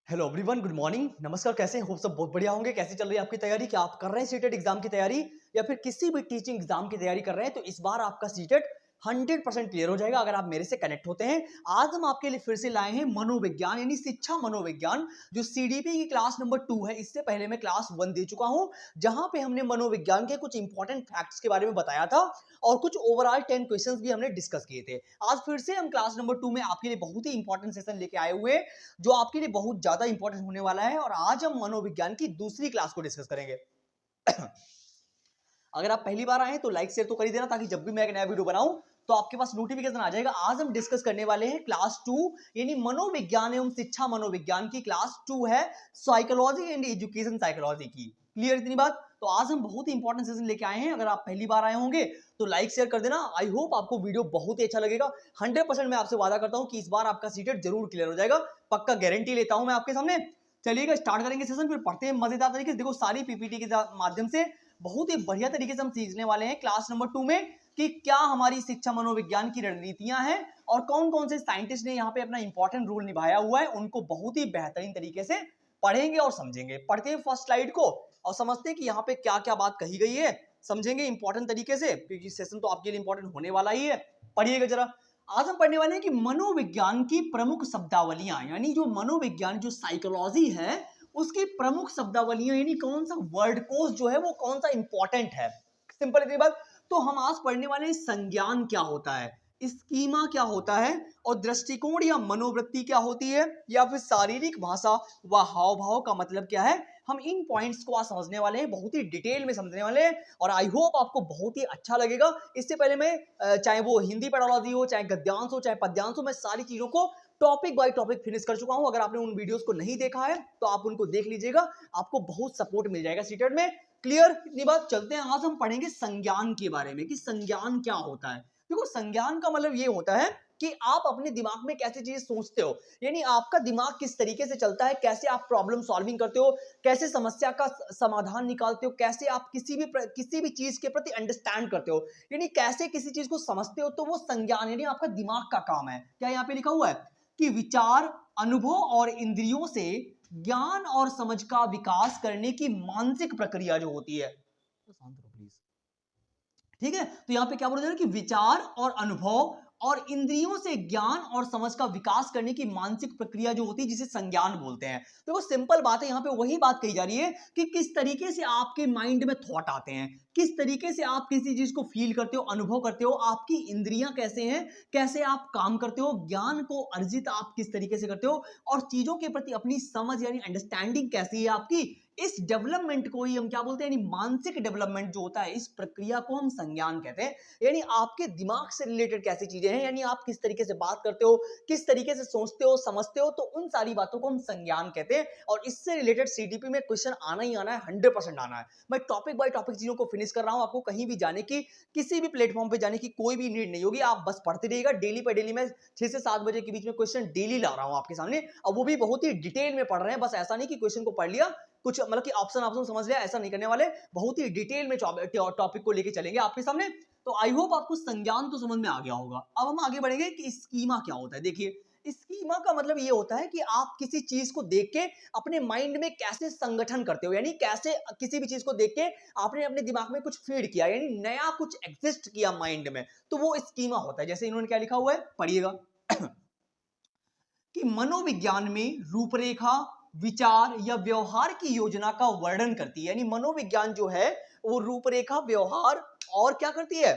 Hello everyone, good morning, नमस्कार। कैसे हैं? होप सब बहुत बढ़िया होंगे। कैसी चल रही है आपकी तैयारी? क्या आप कर रहे हैं सीटेट एग्जाम की तैयारी या फिर किसी भी टीचिंग एग्जाम की तैयारी कर रहे हैं? तो इस बार आपका सीटेट 100% क्लियर हो जाएगा अगर आप मेरे से कनेक्ट होते हैं। आज हम आपके लिए फिर से लाए हैं मनोविज्ञान यानी शिक्षा मनोविज्ञान, जो सीडीपी की क्लास नंबर 2 है। इससे पहले मैं क्लास 1 दे चुका हूं, जहां पे हमने मनोविज्ञान के कुछ इंपॉर्टेंट फैक्ट्स के बारे में बताया था और कुछ ओवरऑल 10 क्वेश्चंस भी हमने डिस्कस किए थे। आज फिर से हम क्लास नंबर 2 में आपके लिए बहुत ही इंपॉर्टेंट सेशन लेके आए हुए हैं, जो आपके लिए बहुत ज्यादा इंपॉर्टेंट होने वाला है। और आज हम मनोविज्ञान की दूसरी क्लास को डिस्कस करेंगे। अगर आप पहली बार आए हैं तो लाइक शेयर तो कर ही देना, ताकि जब भी मैं एक नया वीडियो बनाऊं तो आपके पास नोटिफिकेशन आ जाएगा। आज हम डिस्कस करने वाले हैं क्लास 2 यानी मनोविज्ञान एवं शिक्षा मनोविज्ञान की क्लास 2 है, साइकोलॉजी एंड एजुकेशन साइकोलॉजी की। क्लियर इतनी बात? तो आज हम बहुत ही इंपॉर्टेंट सेशन लेके आए हैं। अगर आप पहली बार आए होंगे तो लाइक शेयर कर देना। आई होप आपको वीडियो बहुत ही अच्छा लगेगा। 100% मैं आपसे वादा करता हूं कि इस बार आपका सीटेट जरूर क्लियर हो जाएगा, पक्का गारंटी लेता हूं मैं आपके सामने। चलिएगा, स्टार्ट करेंगे सेशन, फिर पढ़ते हैं मजेदार तरीके से। देखो, सारी पीपीटी के माध्यम से बहुत ही बढ़िया तरीके से हम सीखने वाले हैं क्लास नंबर 2 में कि क्या हमारी शिक्षा मनोविज्ञान की रणनीतियां हैं और कौन कौन से साइंटिस्ट ने यहाँ पे अपना इंपॉर्टेंट रोल निभाया हुआ है, उनको बहुत ही बेहतरीन तरीके से पढ़ेंगे और समझेंगे। पढ़ते हैं फर्स्ट स्लाइड को और समझते हैं कि यहाँ पे क्या क्या बात कही गई है, समझेंगे इंपॉर्टेंट तरीके से, क्योंकि सेशन तो आपके लिए इंपॉर्टेंट होने वाला ही है। पढ़िएगा जरा। आज हम पढ़ने वाले हैं कि मनोविज्ञान की प्रमुख शब्दावलियां, यानी जो मनोविज्ञान जो साइकोलॉजी है उसकी प्रमुख शब्दावलियां, यानी कौन सा वर्ड कोश जो है वो कौन सा इंपॉर्टेंट है। सिंपल इतनी बात। तो हम आज पढ़ने वाले हैं संज्ञान क्या होता है, स्कीमा क्या होता है, और दृष्टिकोण या मनोवृत्ति क्या होती है, या फिर शारीरिक भाषा व हाव भाव का मतलब क्या है। हम इन पॉइंट्स को आज समझने वाले हैं, बहुत ही डिटेल में समझने वाले हैं और आई होप आपको बहुत ही अच्छा लगेगा। इससे पहले मैं चाहे वो हिंदी पेडोलॉजी हो, चाहे गद्यांश हो, चाहे पद्यांश हो, मैं सारी चीजों को टॉपिक बाय टॉपिक फिनिश कर चुका हूं। अगर आपने उन वीडियोस को नहीं देखा है तो आप उनको देख लीजिएगा, आपको बहुत सपोर्ट मिल जाएगा सीटेट में। क्लियर इतनी बात? चलते हैं, आज हम पढ़ेंगे संज्ञान के बारे में कि संज्ञान क्या होता है। देखो, संज्ञान का मतलब ये होता है कि आप अपने दिमाग में कैसे चीजें सोचते हो, यानी आपका दिमाग किस तरीके से चलता है, कैसे आप प्रॉब्लम सॉल्विंग करते हो, कैसे समस्या का समाधान निकालते हो, कैसे आप किसी भी चीज के प्रति अंडरस्टैंड करते हो, यानी कैसे किसी चीज को समझते हो। तो वो संज्ञान यानी आपका दिमाग का काम है। क्या यहाँ पे लिखा हुआ है कि विचार, अनुभव और इंद्रियों से ज्ञान और समझ का विकास करने की मानसिक प्रक्रिया जो होती है। तो शांत रहो प्लीज। ठीक है, तो यहां पे क्या बोला जा रहा है कि विचार और अनुभव और इंद्रियों से ज्ञान और समझ का विकास करने की मानसिक प्रक्रिया जो होती है, जिसे संज्ञान बोलते हैं। तो वो सिंपल बात है, यहां पे वही बात कही जा रही है कि किस तरीके से आपके माइंड में थॉट आते हैं, किस तरीके से आप किसी चीज को फील करते हो, अनुभव करते हो, आपकी इंद्रियां कैसे हैं, कैसे आप काम करते हो, ज्ञान को अर्जित आप किस तरीके से करते हो, और चीजों के प्रति अपनी समझ यानी अंडरस्टैंडिंग कैसी है आपकी। इस डेवलपमेंट को ही हम क्या बोलते हैं, यानी मानसिक डेवलपमेंट जो होता है, इस प्रक्रिया को हम संज्ञान कहते हैं। यानी आपके दिमाग से रिलेटेड कैसी चीजें हैं, यानी आप किस तरीके से बात करते हो, किस तरीके से सोचते हो, समझते हो, तो उन सारी बातों को हम संज्ञान कहते हैं। और इससे रिलेटेड सीडीपी में क्वेश्चन आना ही आना है, 100% आना है। मैं टॉपिक बाय टॉपिक चीजों को फिनिश कर रहा हूं, आपको कहीं भी जाने की, किसी भी प्लेटफॉर्म पे जाने की कोई भी नीड नहीं होगी। आप बस पढ़ते रहिएगा। डेली पे डेली मैं 6 से 7 बजे के बीच में क्वेश्चन डेली ला रहा हूं आपके सामने, और वो भी बहुत ही डिटेल में पढ़ रहे हैं। बस ऐसा नहीं कि क्वेश्चन को पढ़ लिया, कुछ मतलब कि ऑप्शन ऑप्शन समझ लिया, ऐसा नहीं करने वाले। बहुत ही डिटेल में टॉपिक को लेके चलेंगे आपके सामने। तो आई होप आपको संज्ञान तो समझ में आ गया होगा। अब हम आगे बढ़ेंगे कि स्कीमा क्या होता है। देखिए, स्कीमा का मतलब ये होता है कि आप किसी चीज को देख के अपने माइंड में कैसे संगठन करते हो, यानी कैसे किसी भी चीज को देख के आपने अपने दिमाग में कुछ फीड किया, यानी नया कुछ एग्जिस्ट किया माइंड में, तो वो स्कीमा होता है। जैसे इन्होंने क्या लिखा हुआ है, पढ़िएगा कि मनोविज्ञान में रूपरेखा, विचार या व्यवहार की योजना का वर्णन करती है। यानी मनोविज्ञान जो है वो रूपरेखा, व्यवहार और क्या करती है।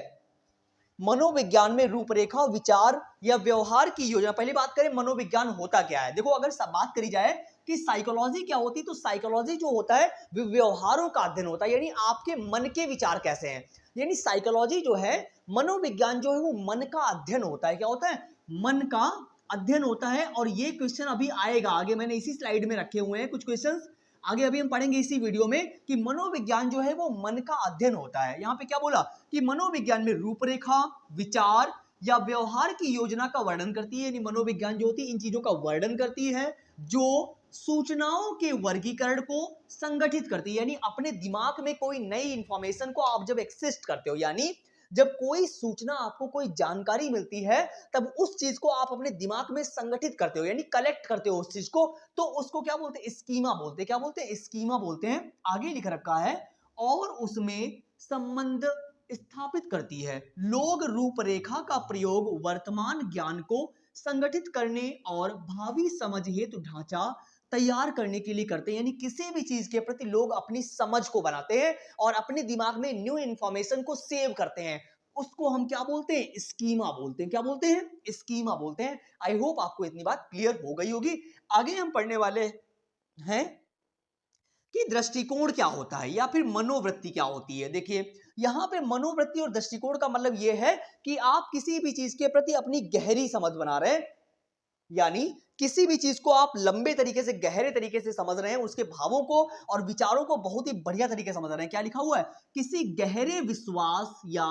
मनोविज्ञान में रूपरेखा, विचार या व्यवहार की योजना। पहली बात करें मनोविज्ञान होता क्या है। देखो, अगर सब बात करी जाए कि साइकोलॉजी क्या होती, तो साइकोलॉजी जो होता है व्यवहारों का अध्ययन होता है, यानी आपके मन के विचार कैसे हैं। यानी साइकोलॉजी जो है, मनोविज्ञान जो है वो मन का अध्ययन होता है। क्या होता है? मन का अध्ययन होता है। और ये क्वेश्चन अभी आएगा आगे, मैंने इसी स्लाइड में रखे हुए हैं कुछ क्वेश्चंस, आगे अभी हम पढ़ेंगे इसी वीडियो में कि मनोविज्ञान जो है वो मन का अध्ययन होता है। यहां पे क्या बोला कि मनोविज्ञान में रूपरेखा, विचार या व्यवहार की योजना का वर्णन करती है। यानी मनोविज्ञान जो होती है इन चीजों का वर्णन करती है, जो सूचनाओं के वर्गीकरण को संगठित करती है। यानी अपने दिमाग में कोई नई इंफॉर्मेशन को आप जब एक्सेस करते हो, यानी जब कोई सूचना आपको कोई जानकारी मिलती है तब उस चीज को आप अपने दिमाग में संगठित करते हो यानी कलेक्ट करते हो उस चीज को, तो उसको क्या बोलते हैं? स्कीमा बोलते हैं। क्या बोलते हैं? स्कीमा बोलते हैं। आगे लिख रखा है और उसमें संबंध स्थापित करती है। लोग रूपरेखा का प्रयोग वर्तमान ज्ञान को संगठित करने और भावी समझ हेतु ढांचा तैयार करने के लिए करते हैं। यानी किसी भी चीज के प्रति लोग अपनी समझ को बनाते हैं और अपने दिमाग में न्यू इंफॉर्मेशन को सेव करते हैं। उसको हम क्या बोलते हैं? स्कीमा बोलते हैं। क्या बोलते हैं? स्कीमा बोलते हैं। आई होप आपको इतनी बात क्लियर हो गई होगी। आगे हम पढ़ने वाले हैं कि दृष्टिकोण क्या होता है या फिर मनोवृत्ति क्या होती है। देखिए यहां पे मनोवृत्ति और दृष्टिकोण का मतलब यह है कि आप किसी भी चीज के प्रति अपनी गहरी समझ बना रहे हैं, यानी किसी भी चीज को आप लंबे तरीके से गहरे तरीके से समझ रहे हैं, उसके भावों को और विचारों को बहुत ही बढ़िया तरीके से समझ रहे हैं। क्या लिखा हुआ है? किसी गहरे विश्वास या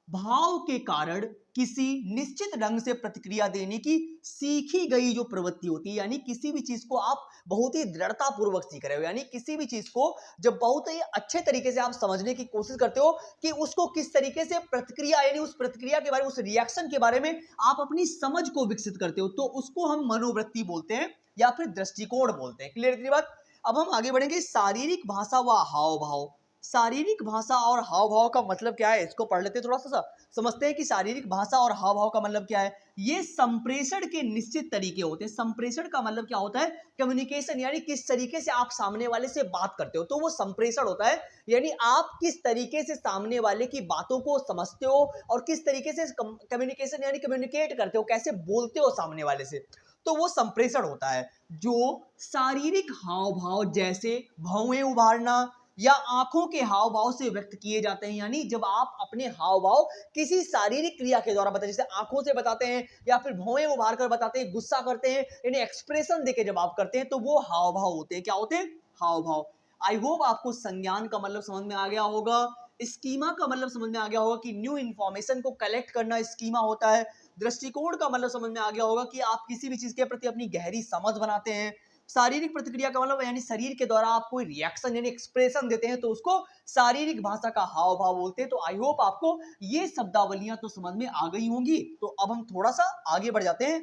भाव के कारण किसी निश्चित ढंग से प्रतिक्रिया देने की सीखी गई जो प्रवृत्ति होती है। यानी किसी भी चीज को आप बहुत ही दृढ़ता पूर्वक सीख रहे हो, यानी किसी भी चीज को जब बहुत ही अच्छे तरीके से आप समझने की कोशिश करते हो कि उसको किस तरीके से प्रतिक्रिया, यानी उस प्रतिक्रिया के बारे में, उस रिएक्शन के बारे में आप अपनी समझ को विकसित करते हो, तो उसको हम मनोवृत्ति बोलते हैं या फिर दृष्टिकोण बोलते हैं। क्लियर इतनी बात? अब हम आगे बढ़ेंगे। शारीरिक भाषा व हाव भाव। शारीरिक भाषा और हाव भाव का मतलब क्या है, इसको पढ़ लेते हैं, थोड़ा सा समझते हैं कि शारीरिक भाषा और हाव भाव का मतलब क्या है। ये संप्रेषण के निश्चित तरीके होते हैं। संप्रेषण का मतलब क्या होता है? कम्युनिकेशन, यानी किस तरीके से आप सामने वाले से बात करते हो, तो वो संप्रेषण होता है। यानी आप किस तरीके से सामने वाले की बातों को समझते हो और किस तरीके से कम्युनिकेशन यानी कम्युनिकेट करते हो, कैसे बोलते हो सामने वाले से, तो वो संप्रेषण होता है। जो शारीरिक हाव भाव जैसे भौहें उभारना या आंखों के हाव भाव से व्यक्त किए जाते हैं। यानी जब आप अपने हाव भाव किसी शारीरिक क्रिया के द्वारा बताते हैं, जैसे आंखों से बताते हैं या फिर भौहें उभार कर बताते हैं, गुस्सा करते हैं, यानी एक्सप्रेशन देके जब आप करते हैं तो वो हाव भाव होते हैं। क्या होते हैं? हाव भाव। आई होप आपको संज्ञान का मतलब समझ में आ गया होगा। स्कीमा का मतलब समझ में आ गया होगा कि न्यू इंफॉर्मेशन को कलेक्ट करना स्कीमा होता है। दृष्टिकोण का मतलब समझ में आ गया होगा कि आप किसी भी चीज के प्रति अपनी गहरी समझ बनाते हैं। शारीरिक प्रतिक्रिया का मतलब यानी शरीर के द्वारा आप कोई रिएक्शन यानी एक्सप्रेशन देते हैं, तो उसको शारीरिक भाषा का हाव भाव बोलते हैं। तो आई होप आपको ये शब्दावलियां तो समझ में आ गई होंगी। तो अब हम थोड़ा सा आगे बढ़ जाते हैं।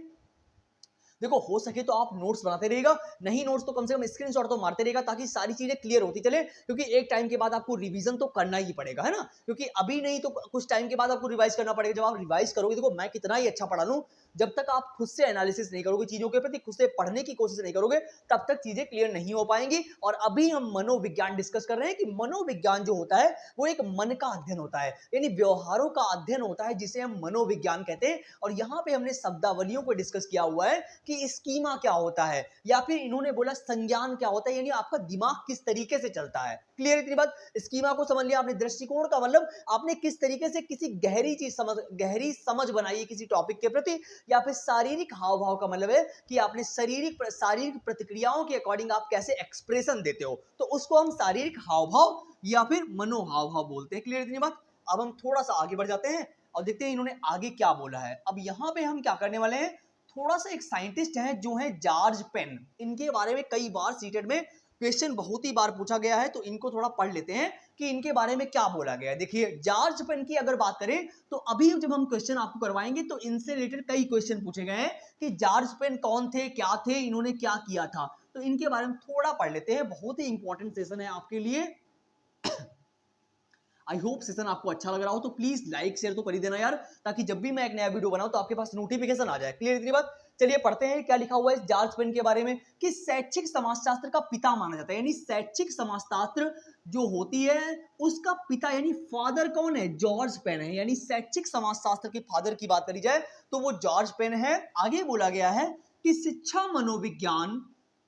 देखो हो सके तो आप नोट्स बनाते रहिएगा, नहीं नोट्स तो कम से कम स्क्रीनशॉट तो मारते रहिएगा, ताकि सारी चीजें क्लियर होती चले, क्योंकि एक टाइम के बाद आपको रिवीजन तो करना ही पड़ेगा, है ना। क्योंकि अभी नहीं तो कुछ टाइम के बाद आपको रिवाइज करना पड़ेगा। जब आप रिवाइज करोगे, देखो मैं कितना ही अच्छा पढ़ा लूं, जब तक आप खुद से एनालिसिस नहीं करोगे, चीजों के प्रति खुद से पढ़ने की कोशिश नहीं करोगे, तब तक चीजें क्लियर नहीं हो पाएंगी। और अभी हम मनोविज्ञान डिस्कस कर रहे हैं कि मनोविज्ञान जो होता है वो एक मन का अध्ययन होता है, यानी व्यवहारों का अध्ययन होता है, जिसे हम मनोविज्ञान कहते हैं। और यहाँ पे हमने शब्दावलियों को डिस्कस किया हुआ है कि स्कीमा क्या होता है, या फिर इन्होंने बोला संज्ञान क्या होता है, यानी आपका दिमाग किस तरीके से चलता है। क्लियर इतनी बात? स्कीमा को समझ लिया आपने। दृष्टिकोण का मतलब आपने किस तरीके से किसी गहरी समझ बनाई है किसी टॉपिक के प्रति। या फिर शारीरिक हाव भाव का मतलब है कि आपने शारीरिक प्रतिक्रियाओं के अकॉर्डिंग आप कैसे एक्सप्रेशन देते हो, तो उसको हम शारीरिक हाव भाव या फिर मनो हाव भाव बोलते हैं। क्लियर इतनी बात? अब हम थोड़ा सा आगे बढ़ जाते हैं और देखते हैं इन्होंने आगे क्या बोला है। अब यहाँ पे हम क्या करने वाले हैं, थोड़ा सा एक साइंटिस्ट हैं जो है जॉर्ज पेन, इनके बारे में कई बार सीटेट में क्वेश्चन बहुत ही बार पूछा गया है, तो इनको थोड़ा पढ़ लेते हैं कि इनके बारे में क्या बोला गया है। देखिए जॉर्ज पेन की अगर बात करें तो अभी जब हम क्वेश्चन आपको करवाएंगे तो इनसे रिलेटेड कई क्वेश्चन पूछे गए हैं कि जॉर्ज पेन कौन थे, क्या थे, इन्होंने क्या किया था, तो इनके बारे में थोड़ा पढ़ लेते हैं। बहुत ही इंपॉर्टेंट सेशन है आपके लिए। आई होप सेशन आपको अच्छा लग रहा हो, तो प्लीज लाइक शेयर तो कर ही देना यार, ताकि जब भी मैं एक नया वीडियो बनाऊं तो आपके पास नोटिफिकेशन आ जाए। क्लियर इतनी बात? चलिए पढ़ते हैं क्या लिखा हुआ है जॉर्ज पेन के बारे में, कि शैक्षिक समाजशास्त्र का पिता माना जाता है। यानी शैक्षिक समाजशास्त्र जो होती है उसका पिता यानी फादर कौन है? जॉर्ज पेन है। यानी शैक्षिक समाजशास्त्र के फादर की बात करी जाए तो वो जॉर्ज पेन है। आगे बोला गया है कि शिक्षा मनोविज्ञान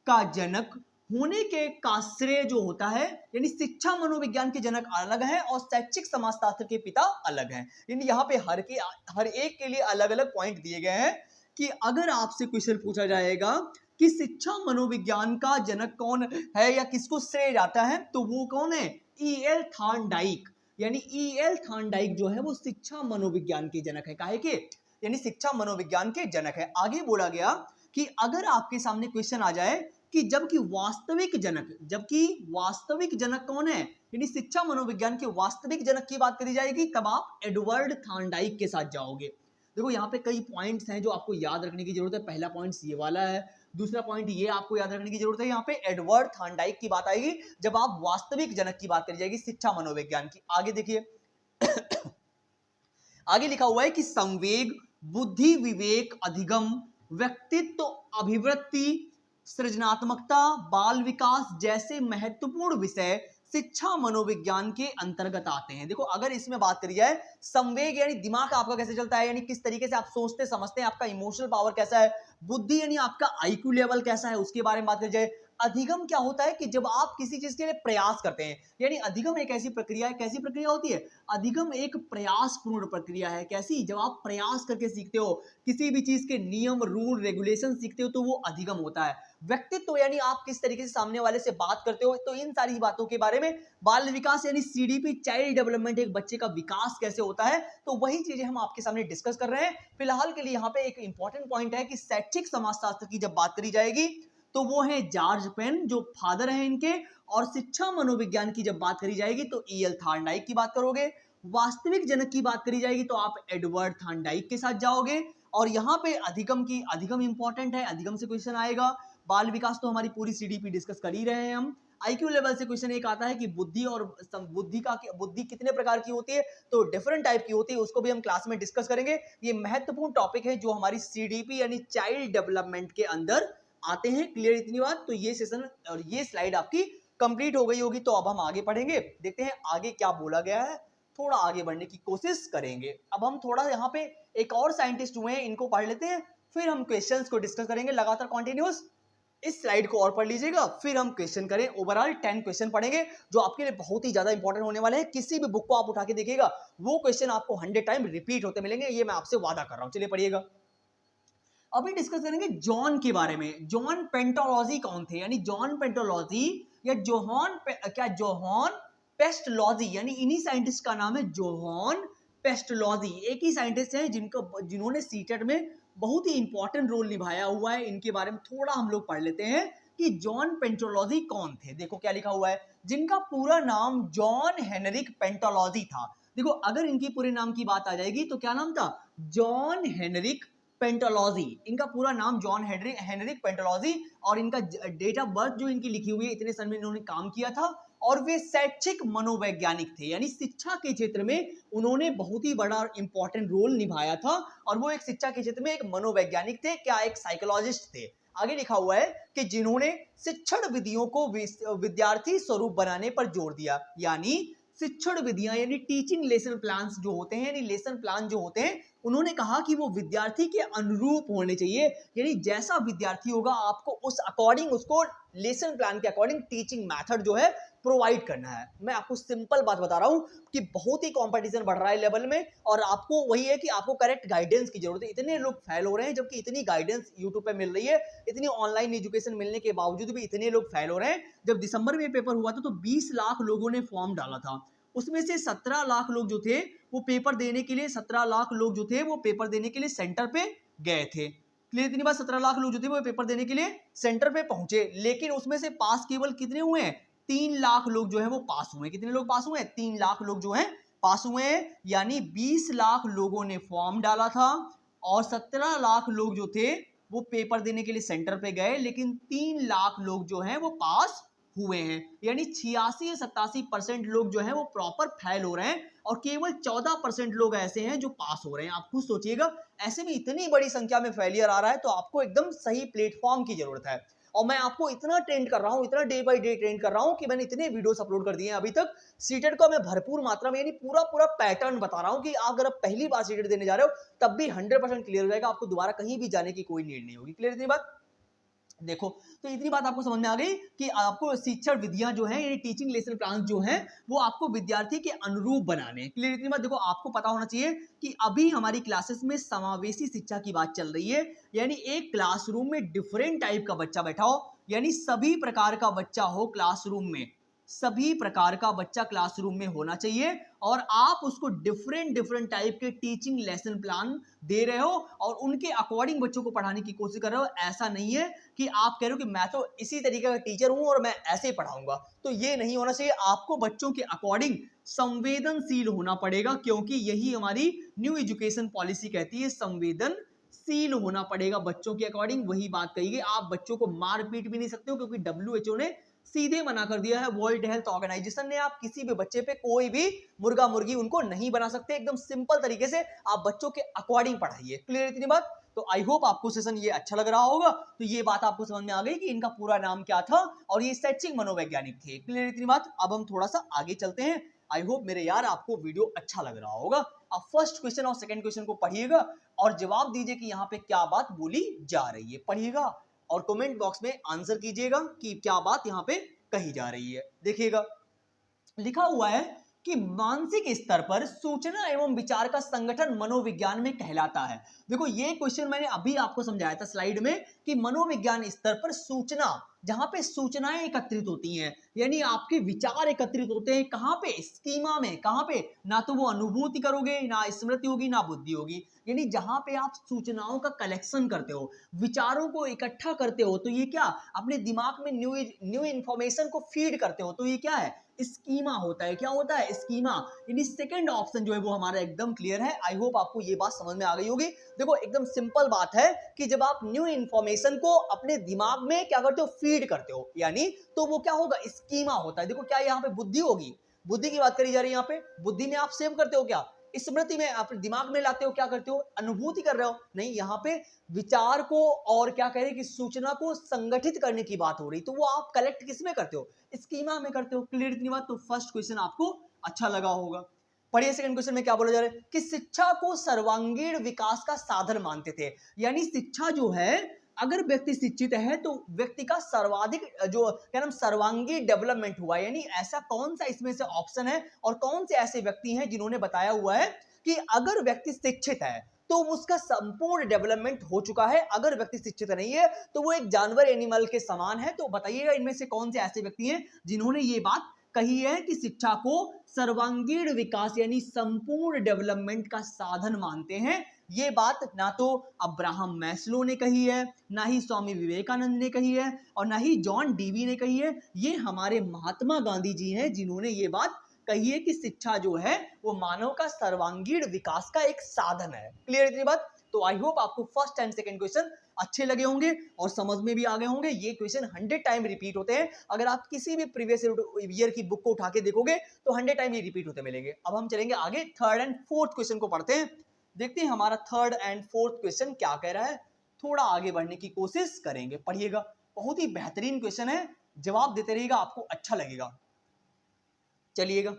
का जनक होने के का श्रेय जो होता है, यानी शिक्षा मनोविज्ञान के जनक अलग है और शैक्षिक समाजशास्त्र के पिता अलग हैं। यानी यहाँ पे हर एक के लिए अलग अलग पॉइंट दिए गए हैं कि अगर आपसे क्वेश्चन पूछा जाएगा कि शिक्षा मनोविज्ञान का जनक कौन है या किसको श्रेय जाता है, तो वो कौन है? E.L. थॉर्नडाइक। यानी E.L. थॉर्नडाइक जो है वो शिक्षा मनोविज्ञान के जनक है। काहे के? यानी शिक्षा मनोविज्ञान के जनक है। आगे बोला गया कि अगर आपके सामने क्वेश्चन आ जाए कि जबकि वास्तविक जनक कौन है, यानी शिक्षा मनोविज्ञान के वास्तविक जनक की बात करी जाएगी, तब आप एडवर्ड थॉर्नडाइक के साथ जाओगे। देखो यहाँ पे कई पॉइंट्स हैं जो आपको याद रखने की जरूरत है। पहला पॉइंट ये वाला है, दूसरा पॉइंट ये आपको याद रखने की जरूरत है, यहाँ पे एडवर्ड थॉर्नडाइक की बात आएगी जब आप वास्तविक जनक की बात करी जाएगी शिक्षा मनोविज्ञान की। आगे देखिए आगे लिखा हुआ है कि संवेग, बुद्धि, विवेक, अधिगम, व्यक्तित्व, अभिवृत्ति, सृजनात्मकता, बाल विकास जैसे महत्वपूर्ण विषय शिक्षा मनोविज्ञान के अंतर्गत आते हैं। देखो अगर इसमें बात करी जाए, संवेग यानी दिमाग आपका कैसे चलता है, यानी किस तरीके से आप सोचते समझते हैं, आपका इमोशनल पावर कैसा है, बुद्धि यानी आपका आईक्यू लेवल कैसा है, उसके बारे में बात करी जाए। अधिगम क्या होता है कि जब आप किसी चीज के लिए प्रयास करते हैं, यानी अधिगम एक ऐसी प्रक्रिया है, कैसी प्रक्रिया होती है, अधिगम एक प्रयासपूर्ण प्रक्रिया है। कैसी, जब आप प्रयास करके सीखते हो, किसी भी चीज के नियम, रूल, रेगुलेशन सीखते हो, तो वो अधिगम होता है। व्यक्तित्व यानी आप किस तरीके से सामने वाले से बात करते हो, तो इन सारी बातों के बारे में। बाल विकास यानी सीडीपी, चाइल्ड डेवलपमेंट, एक बच्चे का विकास कैसे होता है, तो वही चीजें हम आपके सामने डिस्कस कर रहे हैं। फिलहाल के लिए यहाँ पे एक इंपॉर्टेंट पॉइंट है कि शैक्षिक समाजशास्त्र की जब बात करी जाएगी तो वो है जॉर्ज पेन, जो फादर है इनके, और शिक्षा मनोविज्ञान की जब बात करी जाएगी तो ईएल थॉर्नडाइक की बात करोगे। वास्तविक जनक की बात करी जाएगी तो आप एडवर्ड थॉर्नडाइक के साथ जाओगे। और यहाँ पे अधिगम इंपॉर्टेंट है, अधिगम से क्वेश्चन आएगा। बाल विकास तो हमारी पूरी सीडीपी डिस्कस कर ही रहे हैं हम। आईक्यू लेवल से क्वेश्चन एक आता है कि बुद्धि कितने प्रकार की होती है, तो डिफरेंट टाइप की होती है, उसको भी हम क्लास में डिस्कस करेंगे। ये महत्वपूर्ण टॉपिक है जो हमारी सीडीपी यानी चाइल्ड डेवलपमेंट के अंदर आते हैं। क्लियर इतनी बात, तो ये सेशन और ये स्लाइड आपकी कंप्लीट हो गई होगी। तो अब हम आगे पढ़ेंगे, देखते हैं आगे क्या बोला गया है, थोड़ा आगे बढ़ने की कोशिश करेंगे। अब हम थोड़ा यहाँ पे एक और साइंटिस्ट हुए हैं, इनको पढ़ लेते हैं, फिर हम क्वेश्चंस को डिस्कस करेंगे लगातार कॉन्टिन्यूस। इस स्लाइड को और पढ़ लीजिएगा, फिर हम क्वेश्चन करें। ओवरऑल 10 क्वेश्चन पढ़ेंगे जो आपके लिए बहुत ही ज्यादा इंपॉर्टेंट होने वाले हैं। किसी भी बुक को आप उठा के देखिएगा, वो क्वेश्चन आपको 100 टाइम रिपीट होते मिलेंगे, ये मैं आपसे वादा कर रहा हूं। चलिए पढ़िएगा। अभी डिस्कस करेंगे जॉन के बारे में। जॉन पेंटोलॉजी कौन थे, यानी जॉन पेंटोलॉजी या जोहन पेस्टलॉजी, यानी इन्हीं साइंटिस्ट का नाम है जोहन पेस्टलॉजी। एक ही साइंटिस्ट हैं जिन्होंने सीटेट में बहुत ही इंपॉर्टेंट रोल निभाया हुआ है। इनके बारे में थोड़ा हम लोग पढ़ लेते हैं कि जॉन पेंटोलॉजी कौन थे। देखो क्या लिखा हुआ है, जिनका पूरा नाम जॉन हेनरिक पेंटोलॉजी था। देखो अगर इनकी पूरे नाम की बात आ जाएगी तो क्या नाम था, जॉन हेनरिक पेंटोलॉजी। इनका पूरा नाम जॉन हेनरिक पेंटोलॉजी, और इनका डेट ऑफ बर्थ जो इनकी लिखी हुई है, इतने सन में इन्होंने काम किया था। और वे शैक्षिक मनोवैज्ञानिक थे, यानी शिक्षा के क्षेत्र में उन्होंने बहुत ही बड़ा इंपॉर्टेंट रोल निभाया था। और वो एक शिक्षा के क्षेत्र में एक मनोवैज्ञानिक थे, क्या एक साइकोलॉजिस्ट थे। आगे लिखा हुआ है कि जिन्होंने शिक्षण विधियों को विद्यार्थी स्वरूप बनाने पर जोर दिया, यानी शिक्षण विधियां यानी टीचिंग लेसन प्लान्स जो होते हैं, यानी लेसन प्लान जो होते हैं, उन्होंने कहा कि वो विद्यार्थी के अनुरूप होने चाहिए, यानी जैसा विद्यार्थी होगा आपको उस अकॉर्डिंग उसको लेसन प्लान के अकॉर्डिंग टीचिंग मेथड जो है प्रोवाइड करना है। मैं आपको सिंपल बात बता रहा हूं कि बहुत ही कंपटीशन बढ़ रहा है लेवल में, और आपको वही है कि आपको करेक्ट गाइडेंस की जरूरत है। इतने लोग फेल हो रहे हैं, जबकि इतनी गाइडेंस यूट्यूब पे मिल रही है, इतनी ऑनलाइन एजुकेशन मिलने के बावजूद भी इतने लोग फेल हो रहे हैं। जब दिसंबर में पेपर हुआ था तो 20 लाख लोगों ने फॉर्म डाला था, उसमें से 17 लाख लोग जो थे वो पेपर देने के लिए 17 लाख लोग जो थे वो पेपर देने के लिए सेंटर पे गए थे। क्लियर इतनी बात, 17 लाख लोग जो थे वो पेपर देने के लिए सेंटर पे पहुंचे, लेकिन उसमें से पास केवल कितने हुए हैं, 3 लाख लोग जो है वो पास हुए। कितने लोग पास हुए हैं, 3 लाख लोग जो है पास हुए हैं। यानी 20 लाख लोगों ने फॉर्म डाला था और 17 लाख लोग जो थे वो पेपर देने के लिए सेंटर पे गए, लेकिन 3 लाख लोग जो है वो पास हुए हैं। यानी 86 या 87% लोग जो है वो प्रॉपर फेल हो रहे हैं, और केवल 14% लोग ऐसे हैं जो पास हो रहे हैं। आप खुद सोचिएगा, ऐसे में इतनी बड़ी संख्या में फेलियर आ रहा है, तो आपको एकदम सही प्लेटफॉर्म की जरूरत है। और मैं आपको इतना ट्रेंड कर रहा हूं, इतना डे बाय डे ट्रेंड कर रहा हूं कि मैंने इतने वीडियोस अपलोड कर दिए हैं अभी तक। सीटेट को मैं भरपूर मात्रा में, यानी पूरा पैटर्न बता रहा हूं कि अगर आप पहली बार सीटेट देने जा रहे हो तब भी 100% क्लियर हो जाएगा, आपको दोबारा कहीं भी जाने की कोई नीड नहीं होगी। क्लियर इतनी बात, देखो तो इतनी बात आपको समझ में आ गई कि आपको शिक्षण विधियां जो हैं, यानी टीचिंग लेसन प्लान जो हैं, वो आपको विद्यार्थी के अनुरूप बनाने। क्लियर इतनी बात, देखो आपको पता होना चाहिए कि अभी हमारी क्लासेस में समावेशी शिक्षा की बात चल रही है, यानी एक क्लासरूम में डिफरेंट टाइप का बच्चा बैठा हो, यानी सभी प्रकार का बच्चा हो क्लासरूम में, सभी प्रकार का बच्चा क्लासरूम में होना चाहिए। और आप उसको डिफरेंट डिफरेंट टाइप के टीचिंग लेसन प्लान दे रहे हो और उनके अकॉर्डिंग बच्चों को पढ़ाने की कोशिश कर रहे हो। ऐसा नहीं है कि आप कह रहे हो कि मैं तो इसी तरीके का टीचर हूं और मैं ऐसे ही पढ़ाऊंगा, तो ये नहीं होना चाहिए। आपको बच्चों के अकॉर्डिंग संवेदनशील होना पड़ेगा, क्योंकि यही हमारी न्यू एजुकेशन पॉलिसी कहती है, संवेदनशील होना पड़ेगा बच्चों के अकॉर्डिंग। वही बात कही गई, आप बच्चों को मार पीट भी नहीं सकते हो, क्योंकि WHO ने सीधे मना कर दिया है, वर्ल्ड हेल्थ ऑर्गेनाइजेशन ने, आप किसी भी बच्चे पे कोई भी मुर्गा मुर्गी उनको नहीं बना सकते। एकदम सिंपल तरीके से आप बच्चों के अकॉर्डिंग पढ़ाइए। क्लियर इतनी बात? तो आई होप आपको सेशन ये अच्छा लग रहा होगा। तो ये बात आपको समझ में आ गई कि इनका पूरा नाम क्या था और ये शैक्षिक मनोवैज्ञानिक थे। क्लियर इतनी बात? अब हम थोड़ा सा आगे चलते हैं। आई होप मेरे यार आपको वीडियो अच्छा लग रहा होगा। अब फर्स्ट क्वेश्चन और सेकंड क्वेश्चन को पढ़िएगा और जवाब दीजिए कि यहाँ पे क्या बात बोली जा रही है। पढ़िएगा और कमेंट बॉक्स में आंसर कीजिएगा कि क्या बात यहाँ पे कही जा रही है। देखिएगा, लिखा हुआ है कि मानसिक स्तर पर सूचना एवं विचार का संगठन मनोविज्ञान में कहलाता है। देखो ये क्वेश्चन मैंने अभी आपको समझाया था स्लाइड में कि मनोविज्ञान स्तर पर सूचना, जहां पे सूचनाएं एकत्रित होती हैं, यानी आपके विचार एकत्रित होते हैं, कहां पे? स्कीमा में। कहां पे? ना तो वो अनुभूति करोगे, ना स्मृति होगी, ना बुद्धि होगी, यानी जहां पे आप सूचनाओं का कलेक्शन करते हो, विचारों को इकट्ठा करते हो, तो ये क्या? अपने दिमाग में न्यू इंफॉर्मेशन को फीड करते हो, तो ये क्या है? स्कीमा होता है। क्या होता है? स्कीमा। यानी सेकंड ऑप्शन जो है वो हमारा एकदम क्लियर है। आई होप आपको ये बात समझ में आ गई होगी। देखो एकदम सिंपल बात है कि जब आप न्यू इंफॉर्मेशन को अपने दिमाग में क्या करते हो? फीड करते हो, यानी तो वो क्या होगा? स्कीमा होता है। देखो क्या यहाँ पे बुद्धि होगी? बुद्धि की बात करी जा रही है यहाँ पे। बुद्धि में आप सेव करते हो क्या? स्मृति में आप दिमाग में लाते हो, क्या करते हो? अनुभूति कर रहे हो? नहीं, यहाँ पे विचार को और क्या कह रहे हैं कि सूचना को संगठित करने की बात हो रही, तो वो आप कलेक्ट किस में करते हो? स्कीमा में करते हो। क्लियर इतनी बात? तो फर्स्ट क्वेश्चन आपको अच्छा लगा होगा। पढ़िए सेकंड क्वेश्चन में क्या बोला जा रहा है कि शिक्षा को सर्वांगीण विकास का साधन मानते थे, यानी शिक्षा जो है, अगर व्यक्ति शिक्षित है तो व्यक्ति का सर्वाधिक जो क्या नाम सर्वांगीण डेवलपमेंट हुआ, यानी ऐसा कौन सा इसमें से ऑप्शन है और कौन से ऐसे व्यक्ति हैं जिन्होंने बताया हुआ है कि अगर व्यक्ति शिक्षित है तो उसका संपूर्ण डेवलपमेंट हो चुका है, अगर व्यक्ति शिक्षित नहीं है तो वो एक जानवर एनिमल के समान है। तो बताइएगा इनमें से कौन से ऐसे व्यक्ति हैं जिन्होंने ये बात कही है कि शिक्षा को सर्वांगीण विकास यानी संपूर्ण डेवलपमेंट का साधन मानते हैं। ये बात ना तो अब्राहम मैस्लो ने कही है, ना ही स्वामी विवेकानंद ने कही है और ना ही जॉन डीवी ने कही है, ये हमारे महात्मा गांधी जी हैं जिन्होंने ये बात कही है कि शिक्षा जो है वो मानव का सर्वांगीण विकास का एक साधन है। क्लियर इतनी बात? तो आई होप आपको फर्स्ट एंड सेकंड क्वेश्चन अच्छे लगे होंगे और समझ में भी आ गए होंगे। ये क्वेश्चन 100 टाइम रिपीट होते हैं, अगर आप किसी भी प्रीवियस ईयर की बुक को उठा के देखोगे तो 100 टाइम ये रिपीट होते मिलेंगे। अब हम चलेंगे आगे, थर्ड एंड फोर्थ क्वेश्चन को पढ़ते हैं। देखते हैं हमारा थर्ड एंड फोर्थ क्वेश्चन क्या कह रहा है, थोड़ा आगे बढ़ने की कोशिश करेंगे। पढ़िएगा, बहुत ही बेहतरीन क्वेश्चन है, जवाब देते रहिएगा, आपको अच्छा लगेगा। चलिएगा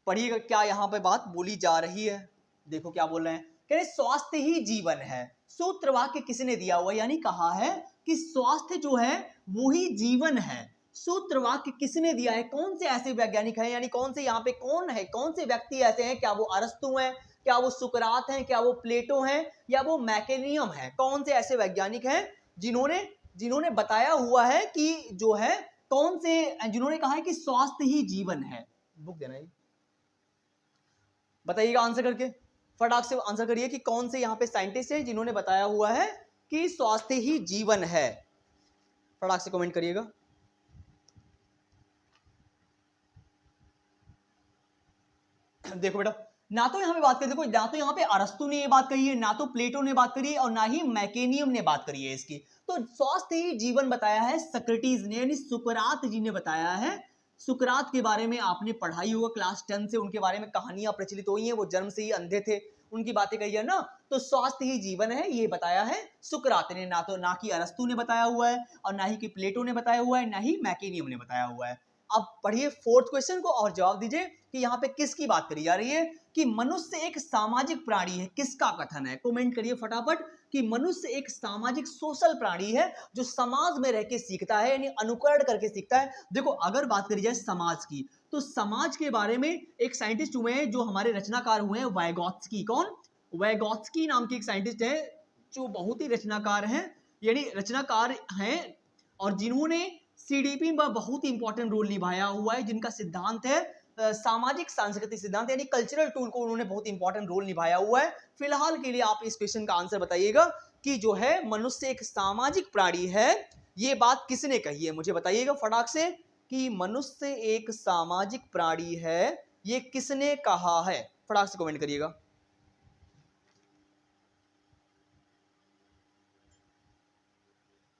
पढ़िएगा क्या यहाँ पे बात बोली जा रही है। देखो क्या बोल रहे हैं, कह रहे स्वास्थ्य ही जीवन है। सूत्र वाक्य किसने दिया हुआ, यानी कहा है कि स्वास्थ्य जो है वो ही जीवन है। सूत्र वाक्य किसने दिया है? कौन से ऐसे वैज्ञानिक हैं, यानी कौन से यहाँ पे कौन है, कौन से व्यक्ति ऐसे हैं? क्या वो अरस्तु हैं, क्या वो सुकरात हैं, क्या वो प्लेटो हैं, या वो मैकेनियम है? कौन से ऐसे वैज्ञानिक हैं जिन्होंने बताया हुआ है कि जो है कौन से, जिन्होंने कहा है कि स्वास्थ्य ही जीवन है? बुक देना है, बताइएगा आंसर करके, फटाक से आंसर करिए कि कौन से यहाँ पे साइंटिस्ट हैं जिन्होंने बताया हुआ है कि स्वास्थ्य ही जीवन है। फटाक से कमेंट करिएगा। देखो बेटा, ना तो यहाँ पे बात करी, देखो ना तो यहाँ पे अरस्तु ने ये बात कही है, ना तो प्लेटो ने बात करी है और ना ही मैकेनियम ने बात करी है इसकी। तो स्वास्थ्य ही जीवन बताया है सक्रेटिस ने, यानी सुकरात जी ने बताया है। सुकरात के बारे में आपने पढ़ाई होगा क्लास 10 से, उनके बारे में कहानियां प्रचलित हुई हैं, वो जन्म से ही अंधे थे, उनकी बातें कही है ना। तो स्वास्थ्य ही जीवन है ये बताया है सुकरात ने, ना कि अरस्तु ने बताया हुआ है और ना ही कि प्लेटो ने बताया हुआ है, ना ही मैकेनियम ने बताया हुआ है। अब पढ़िए फोर्थ क्वेश्चन को और जवाब दीजिए कि यहाँ पे किसकी बात करी जा रही है कि मनुष्य एक सामाजिक प्राणी है। किसका कथन है? कमेंट करिए फटाफट कि मनुष्य एक सामाजिक सोशल प्राणी है जो समाज में रह के सीखता है, यानी अनुकरण करके सीखता है। देखो अगर बात करी जाए समाज की, तो समाज के बारे में एक साइंटिस्ट हुए हैं जो हमारे रचनाकार हुए हैं, वाइगॉत्स्की। कौन? वाइगॉत्स्की नाम के एक साइंटिस्ट है जो बहुत ही रचनाकार हैं, यानी रचनाकार हैं और जिन्होंने CDP में बहुत ही इंपॉर्टेंट रोल निभाया हुआ है, जिनका सिद्धांत है सामाजिक सांस्कृतिक सिद्धांत यानी कल्चरल टूल को उन्होंने बहुत इंपॉर्टेंट रोल निभाया हुआ है। फिलहाल के लिए आप इस क्वेश्चन का आंसर बताइएगा कि जो है मनुष्य एक सामाजिक प्राणी है, ये बात किसने कही है, मुझे बताइएगा फटाक से कि मनुष्य एक सामाजिक प्राणी है, ये किसने कहा है, फटाक से कमेंट करिएगा।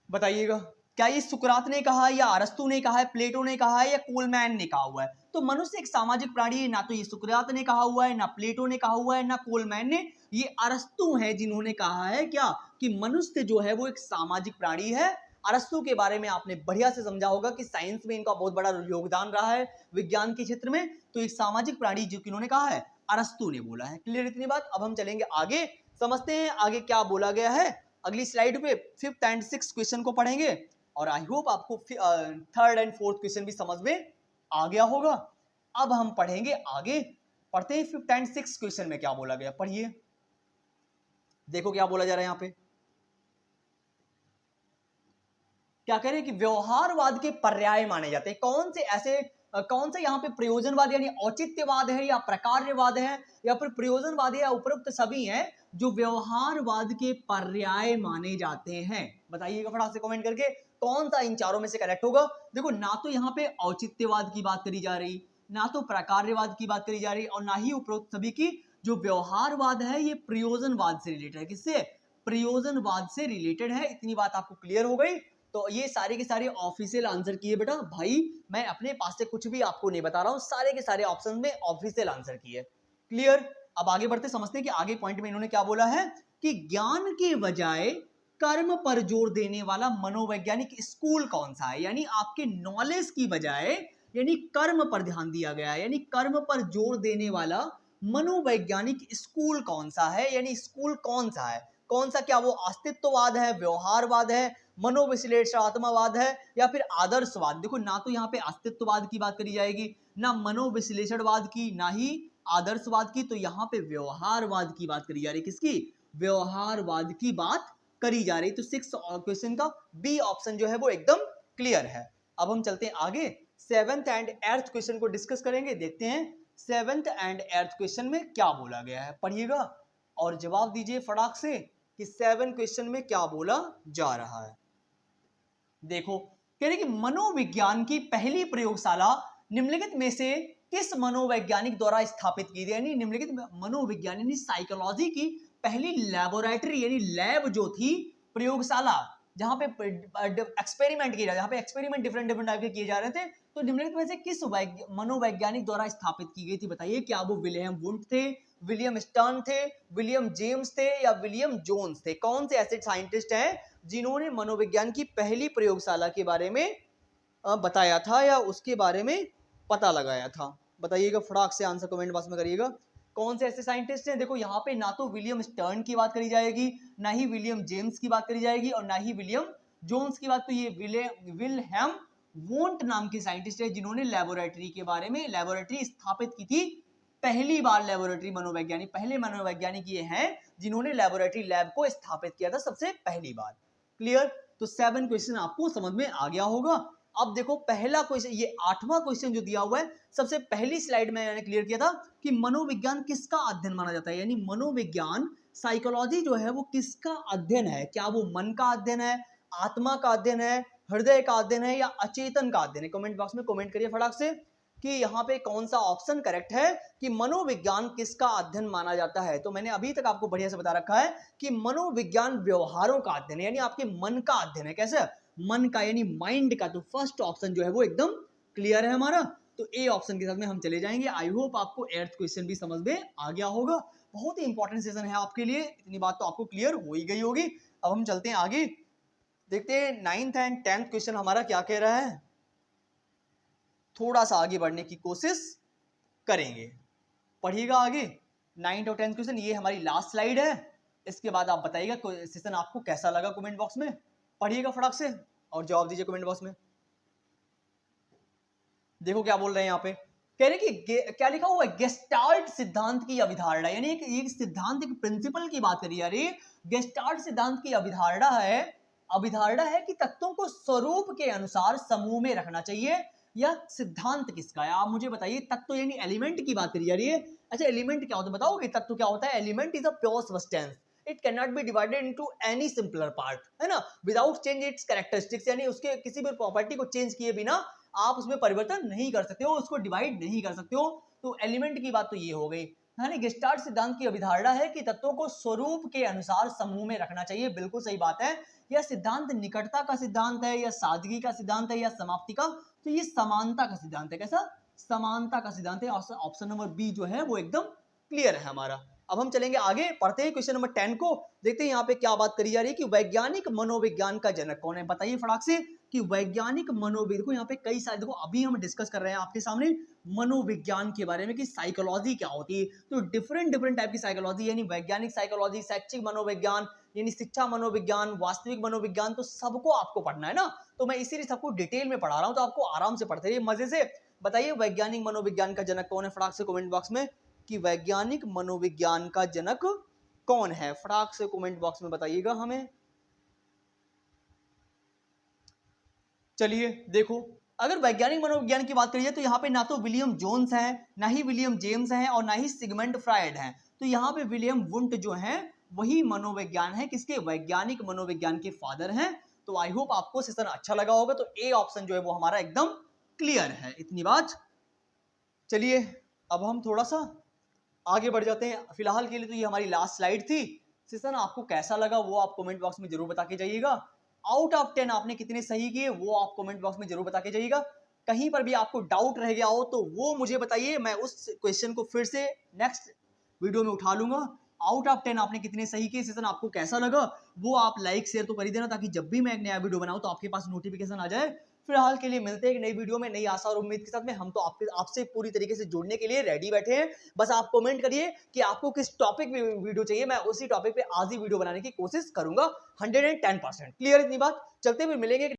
बताइएगा क्या ये सुकरात ने कहा है या अरस्तु ने कहा है, प्लेटो ने कहा है या कोलमैन ने कहा हुआ है। तो मनुष्य एक सामाजिक प्राणी है, ना तो ये सुकरात ने कहा हुआ है, ना प्लेटो ने कहा हुआ है, ना कोलमैन ने, ये अरस्तु है जिन्होंने कहा है क्या कि मनुष्य जो है वो एक सामाजिक प्राणी है। अरस्तु के बारे में आपने बढ़िया से समझा होगा कि साइंस में इनका बहुत बड़ा योगदान रहा है, विज्ञान के क्षेत्र में। तो एक सामाजिक प्राणी जो किन्होंने कहा है, अरस्तु ने बोला है। क्लियर इतनी बात। अब हम चलेंगे आगे, समझते हैं आगे क्या बोला गया है। अगली स्लाइड पे 5th and 6th क्वेश्चन को पढ़ेंगे और आई होप आपको 3rd and 4th क्वेश्चन भी समझ में आ गया होगा। अब हम पढ़ेंगे आगे, पढ़ते हैं 5th and 6th क्वेश्चन में क्या बोला गया। पढ़िए, देखो क्या बोला जा रहा है यहाँ पे। क्या कह रहे हैं कि व्यवहारवाद के पर्याय माने जाते हैं। कौन से यहाँ पे प्रयोजनवाद यानी औचित्यवाद है या प्रकार्यवाद है या फिर प्रयोजनवाद है या उपरोक्त सभी हैं जो व्यवहारवाद के पर्याय माने जाते हैं। बताइएगा फटाक से कमेंट करके कौन सा इन चारों में से करेक्ट होगा। देखो ना तो यहाँ पे औचित्यवाद की बात करी जा रही, ना तो प्रकार्यवाद की बात करी जा रही और ना ही उपरोक्त सभी की। जो व्यवहारवाद है ये प्रयोजनवाद से रिलेटेड है। किससे? प्रयोजनवाद से रिलेटेड है। इतनी बात आपको क्लियर हो गई। तो ये सारे के सारे ऑफिशियल आंसर किए बेटा भाई, मैं अपने पास से कुछ भी आपको नहीं बता रहा हूं, सारे के सारे ऑप्शन में ऑफिशियल आंसर किए। क्लियर। अब आगे बढ़ते समझते हैं कि आगे पॉइंट में इन्होंने क्या बोला है कि ज्ञान के बजाय कर्म पर जोर देने वाला मनोवैज्ञानिक स्कूल कौन सा है। यानी आपके नॉलेज की बजाय यानी कर्म पर ध्यान दिया गया है, यानी कर्म पर जोर देने वाला मनोवैज्ञानिक स्कूल कौन सा है। यानी स्कूल कौन सा है, कौन सा, क्या वो अस्तित्ववाद है, व्यवहारवाद है, मनोविश्लेषणात्मकवाद है या फिर आदर्शवाद। देखो ना तो यहाँ पे अस्तित्ववाद की बात करी जाएगी, ना मनोविश्लेषणवाद की, ना ही आदर्शवाद की। तो यहाँ पे व्यवहारवाद की बात करी जा रही। किसकी? व्यवहारवाद की बात करी जा रही। तो 6th क्वेश्चन का बी ऑप्शन जो है वो एकदम क्लियर है। अब हम चलते हैं आगे, 7th and 8th क्वेश्चन को डिस्कस करेंगे। देखते हैं 7th and 8th क्वेश्चन में क्या बोला गया है। पढ़िएगा और जवाब दीजिए फटाक से कि 7 क्वेश्चन में क्या बोला जा रहा है। देखो कह रहे कि मनोविज्ञान की पहली प्रयोगशाला निम्नलिखित में से किस मनोवैज्ञानिक द्वारा स्थापित की गई। यानी निम्नलिखित मनोविज्ञान यानी साइकोलॉजी की पहली लैबोरेटरी यानी लैब जो थी, प्रयोगशाला जहां पे एक्सपेरिमेंट किया, जहां पे एक्सपेरिमेंट डिफरेंट टाइप के किए जा रहे थे, तो निम्नलिखित में से किस मनोवैज्ञानिक द्वारा स्थापित की गई थी। बताइए, क्या वो विलियम वुंट थे, विलियम स्टर्न थे, विलियम जेम्स थे या विलियम जोन्स थे। कौन से ऐसे साइंटिस्ट हैं जिन्होंने मनोविज्ञान की पहली प्रयोगशाला के बारे में बताया था या उसके बारे में पता लगाया था। बताइएगा फटाक से आंसर कमेंट बॉक्स में करिएगा कौन से ऐसे साइंटिस्ट हैं। देखो यहाँ पे ना तो विलियम स्टर्न की बात करी जाएगी, ना ही विलियम जेम्स की बात करी जाएगी और ना ही विलियम जोन्स की बात। तो ये विलहेम वोंट नाम के साइंटिस्ट है जिन्होंने लेबोरेटरी के बारे में लेबोरेटरी स्थापित की थी। पहली बार लेबोरेटरी मनोवैज्ञानिक, पहले मनोवैज्ञानिक ये हैं जिन्होंने लेबोरेटरी लैब को स्थापित किया था सबसे पहली बार। क्लियर। तो 7 क्वेश्चन आपको समझ में आ गया होगा। अब देखो पहला क्वेश्चन, ये 8वां क्वेश्चन जो दिया हुआ है, सबसे पहली स्लाइड में मैंने क्लियर किया था कि मनोविज्ञान किसका अध्ययन माना जाता है। यानी मनोविज्ञान साइकोलॉजी जो है वो किसका अध्ययन है। क्या वो मन का अध्ययन है, आत्मा का अध्ययन है, हृदय का अध्ययन है या अचेतन का अध्ययन है। कमेंट बॉक्स में कमेंट करिए फटाक से कि यहाँ पे कौन सा ऑप्शन करेक्ट है कि मनोविज्ञान किसका अध्ययन माना जाता है। तो मैंने अभी तक आपको बढ़िया से बता रखा है कि मनोविज्ञान व्यवहारों का अध्ययन है, यानी आपके मन का अध्ययन है। कैसे? मन का, यानी माइंड का। तो फर्स्ट ऑप्शन जो है वो एकदम क्लियर है हमारा। तो ए ऑप्शन के साथ में हम चले जाएंगे। आई होप आपको 8th क्वेश्चन भी समझ में आ गया होगा। बहुत ही इंपॉर्टेंट सेशन है आपके लिए, इतनी बात तो आपको क्लियर हो ही गई होगी। अब हम चलते हैं आगे, देखते हैं 9th and 10th क्वेश्चन हमारा क्या कह रहा है। थोड़ा सा आगे बढ़ने की कोशिश करेंगे, पढ़िएगा आगे 9th और 10th क्वेश्चन। ये हमारी लास्ट स्लाइड है, इसके बाद आप बताइएगा सेशन आपको कैसा लगा कमेंट बॉक्स में। पढ़िएगा फटाक से और जवाब दीजिए कमेंट बॉक्स में। देखो क्या बोल रहे हैं यहाँ पे, कह रहे हैं कि क्या लिखा हुआ है, गेस्टाल्ट सिद्धांत की अवधारणा, यानी एक सिद्धांत, एक प्रिंसिपल की बात करिए। अरे गेस्टाल्ट सिद्धांत की अवधारणा है कि तत्वों को स्वरूप के अनुसार समूह में रखना चाहिए, या सिद्धांत किसका है? आप मुझे बताइए। तत्व यानी एलिमेंट की बात करी जा रही है। अच्छा, एलिमेंट क्या होता है बताओगे? तत्व क्या होता है? Element is a pure substance, it can not be divided into any simpler part, है ना, विदाउट चेंज इट्स कैरेक्टरिस्टिक्स, यानी उसके किसी भी प्रॉपर्टी को चेंज किए बिना आप उसमें परिवर्तन नहीं कर सकते हो, उसको डिवाइड नहीं कर सकते हो। तो एलिमेंट की बात तो ये हो गई। यानी गेस्टाल्ट सिद्धांत की अवधारणा है कि तत्वों को स्वरूप के अनुसार समूह में रखना चाहिए। बिल्कुल सही बात है। यह सिद्धांत निकटता का सिद्धांत है, या सादगी का सिद्धांत है, या समाप्ति का? तो ये समानता का सिद्धांत है। कैसा? समानता का सिद्धांत है। ऑप्शन नंबर बी जो है वो एकदम क्लियर है हमारा। अब हम चलेंगे आगे, पढ़ते हैं क्वेश्चन नंबर 10 को। देखते हैं यहाँ पे क्या बात करी जा रही है कि वैज्ञानिक मनोविज्ञान का जनक कौन है? बताइए फटाक से कि वैज्ञानिक मनोविज्ञान, देखो यहाँ पे कई सारे, देखो अभी हम डिस्कस कर रहे हैं आपके सामने मनोविज्ञान के बारे में कि साइकोलॉजी क्या होती है। तो डिफरेंट टाइप की साइकोलॉजी, यानी वैज्ञानिक साइकोलॉजी, शैक्षिक मनोविज्ञान, यानी शिक्षा मनोविज्ञान, वास्तविक मनोविज्ञान, तो सबको आपको पढ़ना है ना। तो मैं इसीलिए सबको डिटेल में पढ़ा रहा हूँ, तो आपको आराम से पढ़ते रहिए मजे से। बताइए वैज्ञानिक मनोविज्ञान का जनक कौन है? फटाक से कमेंट बॉक्स में कि वैज्ञानिक मनोविज्ञान का जनक कौन है? फटाक से कमेंट बॉक्स में बताइएगा हमें। चलिए देखो, अगर वैज्ञानिक मनोविज्ञान की बात करिए तो यहाँ पे ना तो विलियम जोन्स है, ना ही विलियम जेम्स है, और ना ही सिगमंड फ्रायड है। तो यहाँ पे विलियम वुंट जो है वही मनोविज्ञान है, किसके? वैज्ञानिक मनोविज्ञान के फादर हैं। तो आई होप आपको सेशन अच्छा लगा होगा। तो ए ऑप्शन जो है वो हमारा एकदम क्लियर है। इतनी बात। चलिए अब हम थोड़ा सा आगे बढ़ जाते हैं। फिलहाल के लिए तो ये हमारी लास्ट स्लाइड थी। सेशन आपको कैसा लगा वो आप कमेंट बॉक्स में जरूर बता के जाइएगा। आउट ऑफ 10 आपने कितने सही किए वो आप कमेंट बॉक्स में जरूर बता के जाइएगा। कहीं पर भी आपको डाउट रह गया हो तो वो मुझे बताइए, मैं उस क्वेश्चन को फिर से नेक्स्ट वीडियो में उठा लूंगा। आउट ऑफ 10 आपने कितने सही किए, सेशन आपको कैसा लगा वो आप लाइक शेयर तो कर ही देना, ताकि जब भी मैं एक नया वीडियो बनाऊं तो आपके पास नोटिफिकेशन आ जाए। फिलहाल के लिए मिलते हैं एक नई वीडियो में नई आशा और उम्मीद के साथ में। हम तो आपसे पूरी तरीके से जुड़ने के लिए रेडी बैठे हैं। बस आप कमेंट करिए कि आपको किस टॉपिक पे वीडियो चाहिए, मैं उसी टॉपिक पे आज ही वीडियो बनाने की कोशिश करूंगा 110%। क्लियर इतनी बात? चलते हुए मिलेंगे।